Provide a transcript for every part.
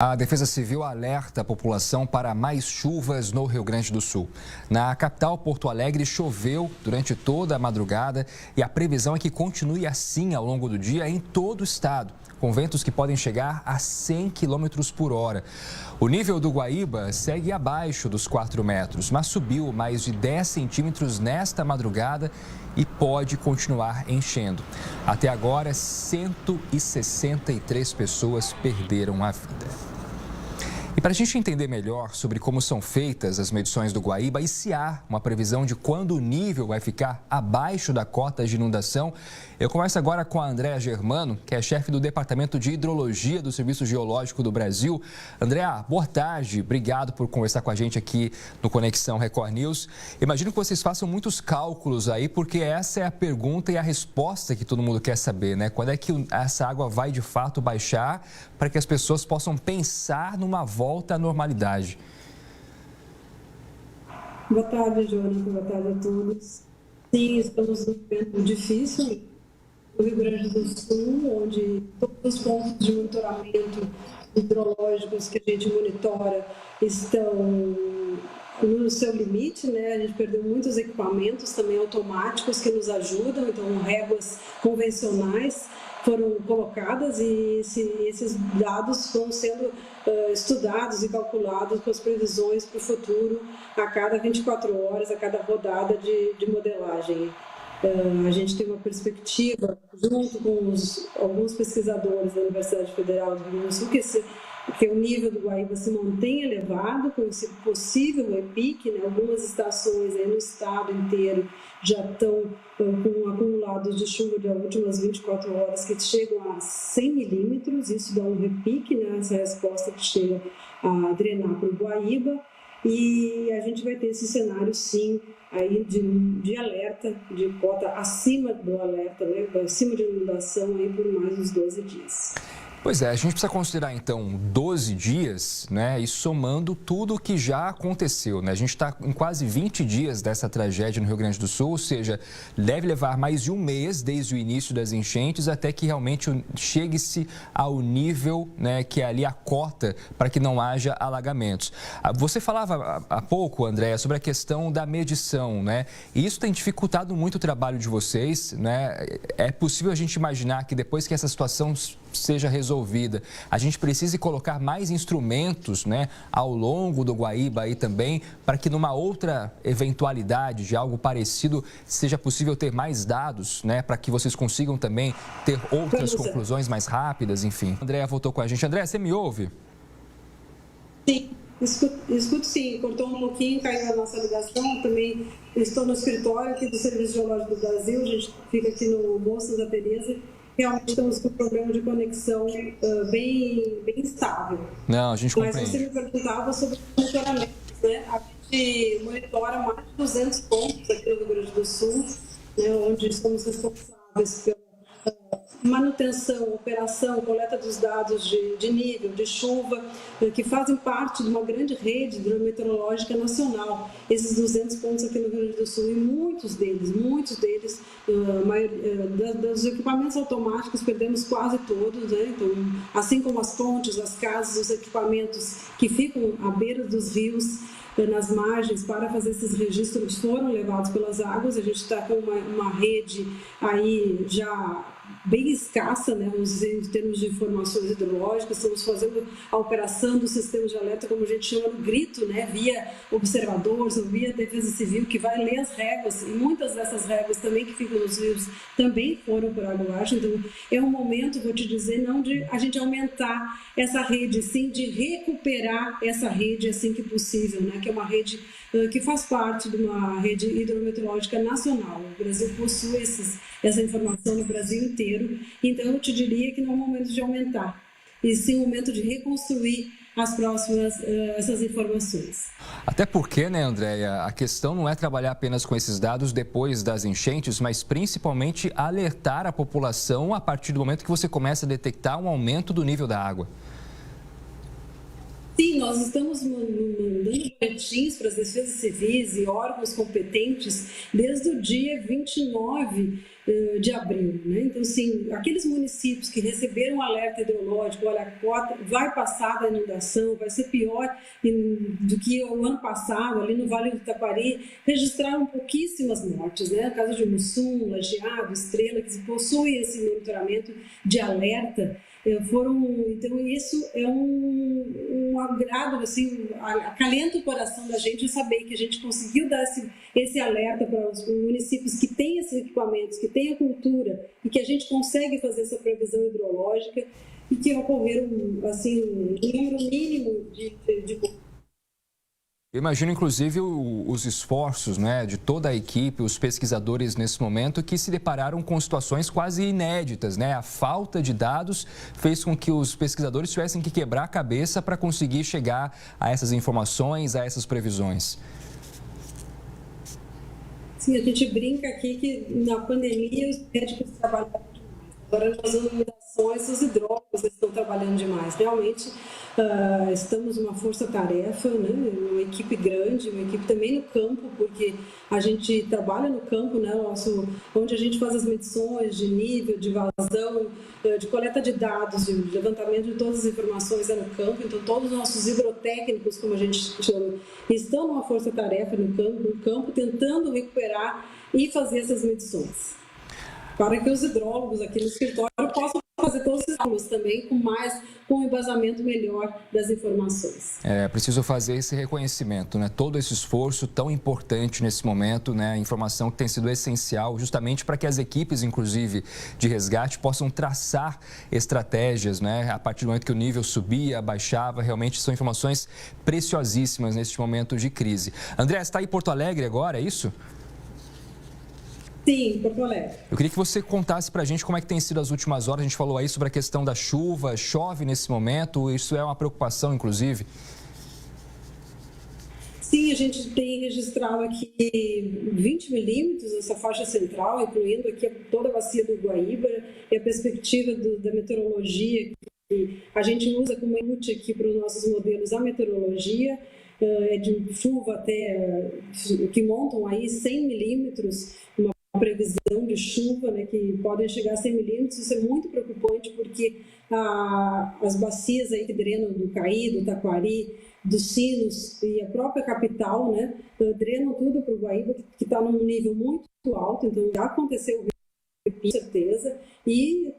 A Defesa Civil alerta a população para mais chuvas no Rio Grande do Sul. Na capital, Porto Alegre, choveu durante toda a madrugada e a previsão é que continue assim ao longo do dia em todo o estado, com ventos que podem chegar a 100 km por hora. O nível do Guaíba segue abaixo dos 4 metros, mas subiu mais de 10 centímetros nesta madrugada e pode continuar enchendo. Até agora, 163 pessoas perderam a vida. E para a gente entender melhor sobre como são feitas as medições do Guaíba e se há uma previsão de quando o nível vai ficar abaixo da cota de inundação, eu converso agora com a Andréa Germano, que é chefe do Departamento de Hidrologia do Serviço Geológico do Brasil. Andréa, boa tarde, obrigado por conversar com a gente aqui no Conexão Record News. Imagino que vocês façam muitos cálculos aí, porque essa é a pergunta e a resposta que todo mundo quer saber, né? Quando é que essa água vai de fato baixar para que as pessoas possam pensar numa volta à normalidade? Boa tarde, Jonathan. Boa tarde a todos. Sim, estamos num momento difícil no Rio Grande do Sul, onde todos os pontos de monitoramento hidrológicos que a gente monitora estão no seu limite, né? A gente perdeu muitos equipamentos também automáticos que nos ajudam, então réguas convencionais foram colocadas e esses dados vão sendo estudados e calculados com as previsões para o futuro a cada 24 horas, a cada rodada de modelagem. A gente tem uma perspectiva, junto com alguns pesquisadores da Universidade Federal do Rio Grande do Sul, que o nível do Guaíba se mantém elevado, com esse possível repique, né? Algumas estações aí no estado inteiro já estão com acumulados de chuva das últimas 24 horas que chegam a 100 milímetros, isso dá um repique, né? Essa resposta que chega a drenar para o Guaíba, e a gente vai ter esse cenário, sim, aí de alerta, de cota acima do alerta, né? Acima de inundação aí por mais uns 12 dias. Pois é, a gente precisa considerar então 12 dias, né, e somando tudo o que já aconteceu, né? A gente está em quase 20 dias dessa tragédia no Rio Grande do Sul, ou seja, deve levar mais de um mês desde o início das enchentes até que realmente chegue-se ao nível, né, que é ali a cota para que não haja alagamentos. Você falava há pouco, Andréa, sobre a questão da medição, né? E isso tem dificultado muito o trabalho de vocês, né? É possível a gente imaginar que depois que essa situação seja resolvida, a gente precise colocar mais instrumentos, né, ao longo do Guaíba aí também, para que numa outra eventualidade de algo parecido seja possível ter mais dados, né, para que vocês consigam também ter outras conclusões mais rápidas, enfim. Andréa voltou com a gente. Andréa, você me ouve? Sim, escuto sim. Cortou um pouquinho, caiu a nossa ligação. Também estou no escritório aqui do Serviço Geológico do Brasil, a gente fica aqui no Moças da Tereza. Realmente estamos com um problema de conexão bem estável. Não, a gente compreende. Mas você me perguntava sobre o monitoramento, né? A gente monitora mais de 200 pontos aqui no Rio Grande do Sul, né, onde somos responsáveis pela manutenção, operação, coleta dos dados de nível, de chuva, que fazem parte de uma grande rede hidrometeorológica nacional. Esses 200 pontos aqui no Rio Grande do Sul, e muitos deles, dos equipamentos automáticos, perdemos quase todos, né? Então, assim como as pontes, as casas, os equipamentos que ficam à beira dos rios, nas margens, para fazer esses registros, foram levados pelas águas. A gente está com uma rede aí já bem escassa, né, em termos de informações hidrológicas. Estamos fazendo a operação do sistema de alerta, como a gente chama, no grito, né, via observadores, ou via Defesa Civil, que vai ler as réguas, e muitas dessas réguas também que ficam nos rios também foram por água abaixo. Então, é um momento, vou te dizer, não de a gente aumentar essa rede, sim de recuperar essa rede assim que possível, né, que é uma rede que faz parte de uma rede hidrometeorológica nacional. O Brasil possui essa informação no Brasil inteiro, então eu te diria que não é o momento de aumentar, e sim o momento de reconstruir essas informações. Até porque, né, Andréa, a questão não é trabalhar apenas com esses dados depois das enchentes, mas principalmente alertar a população a partir do momento que você começa a detectar um aumento do nível da água. Sim, nós estamos mandando boletins para as defesas civis e órgãos competentes desde o dia 29 de abril, né? Então, sim, aqueles municípios que receberam alerta hidrológico, olha, a cota vai passar da inundação, vai ser pior do que o ano passado, ali no Vale do Taquari, registraram pouquíssimas mortes, né? No caso de Mussum, Lajeado, Estrela, que possuem esse monitoramento de alerta, então isso é um agrado, assim, acalenta o coração da gente saber que a gente conseguiu dar esse alerta para os municípios que têm esses equipamentos, que têm a cultura e que a gente consegue fazer essa previsão hidrológica e que ocorreram, assim, um número mínimo de Eu imagino, inclusive, os esforços, né, de toda a equipe, os pesquisadores nesse momento, que se depararam com situações quase inéditas, né? A falta de dados fez com que os pesquisadores tivessem que quebrar a cabeça para conseguir chegar a essas informações, a essas previsões. Sim, a gente brinca aqui que na pandemia os médicos trabalharam demais. Agora, nas inundações, os hidrólogos estão trabalhando demais. Realmente, estamos uma força-tarefa, né? Uma equipe grande, uma equipe também no campo, porque a gente trabalha no campo, né? Onde a gente faz as medições de nível, de vazão, de coleta de dados, de levantamento de todas as informações no campo. Então, todos os nossos hidrotécnicos, como a gente chama, estão numa força-tarefa no campo, tentando recuperar e fazer essas medições, para que os hidrólogos aqui no escritório possam fazer todos esses cálculos também com um embasamento melhor das informações. É preciso fazer esse reconhecimento, né? Todo esse esforço tão importante nesse momento, né? A informação que tem sido essencial justamente para que as equipes, inclusive, de resgate possam traçar estratégias, né? A partir do momento que o nível subia, baixava, realmente são informações preciosíssimas neste momento de crise. André, você está em Porto Alegre agora, é isso? Sim, Porto Alegre. Eu queria que você contasse para a gente como é que tem sido as últimas horas. A gente falou aí sobre a questão da chuva, chove nesse momento, isso é uma preocupação, inclusive? Sim, a gente tem registrado aqui 20 milímetros nessa faixa central, incluindo aqui toda a bacia do Guaíba, e a perspectiva da meteorologia, que a gente usa como input aqui para os nossos modelos a meteorologia, de chuva até, que montam aí 100 milímetros, uma previsão de chuva, né, que podem chegar a 100 milímetros. Isso é muito preocupante porque as bacias aí que drenam do Caí, do Taquari, dos Sinos e a própria capital, né, drenam tudo para o Guaíba, que está num nível muito alto. Então já aconteceu com certeza, e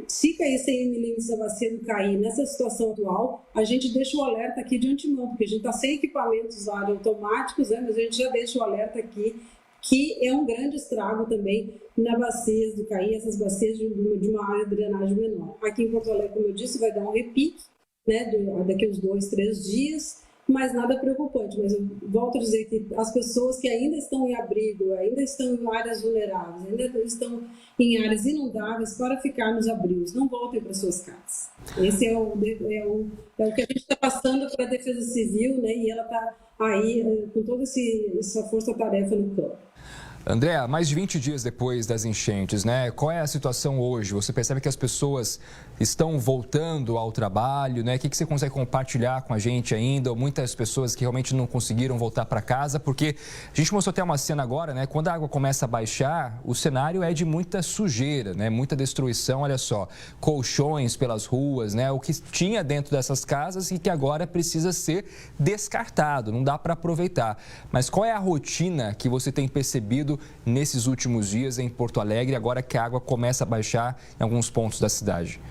se cair 100 milímetros da bacia do Caí nessa situação atual, a gente deixa o alerta aqui de antemão, porque a gente está sem equipamentos automáticos, né, mas a gente já deixa o alerta aqui, que é um grande estrago também na bacia do Caí, essas bacias de uma área de drenagem menor. Aqui em Porto Alegre, como eu disse, vai dar um repique, né, daqui a uns 2, 3 dias, mas nada preocupante. Mas eu volto a dizer que as pessoas que ainda estão em abrigo, ainda estão em áreas vulneráveis, ainda estão em áreas inundáveis, para ficar nos abrigos, não voltem para suas casas. Esse é o que a gente está passando para a Defesa Civil, né, e ela está aí com toda essa força-tarefa no campo. André, mais de 20 dias depois das enchentes, né? Qual é a situação hoje? Você percebe que as pessoas estão voltando ao trabalho, né? O que você consegue compartilhar com a gente ainda? Ou muitas pessoas que realmente não conseguiram voltar para casa, porque a gente mostrou até uma cena agora, né? Quando a água começa a baixar, o cenário é de muita sujeira, né? Muita destruição, olha só, colchões pelas ruas, né? O que tinha dentro dessas casas e que agora precisa ser descartado, não dá para aproveitar. Mas qual é a rotina que você tem percebido nesses últimos dias em Porto Alegre, agora que a água começa a baixar em alguns pontos da cidade?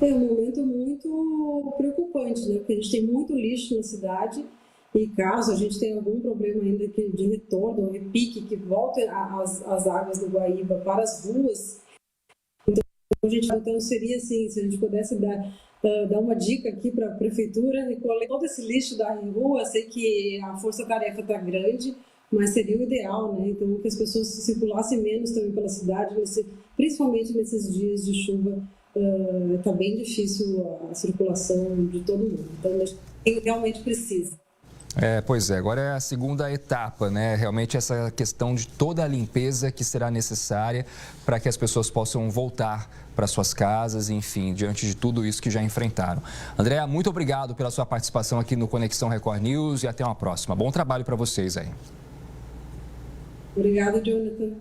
É um momento muito preocupante, né? Porque a gente tem muito lixo na cidade e caso a gente tenha algum problema ainda de retorno, um repique, que volte as águas do Guaíba para as ruas, então seria assim, se a gente pudesse dar uma dica aqui para a prefeitura, recolher todo esse lixo da rua. Sei que a força-tarefa está grande, mas seria o ideal, né? Então, que as pessoas circulassem menos também pela cidade, principalmente nesses dias de chuva. Está bem difícil a circulação de todo mundo, então realmente precisa. Pois é, agora é a segunda etapa, né? Realmente essa questão de toda a limpeza que será necessária para que as pessoas possam voltar para suas casas, enfim, diante de tudo isso que já enfrentaram. Andréa, muito obrigado pela sua participação aqui no Conexão Record News e até uma próxima. Bom trabalho para vocês aí. Obrigada, Jonathan.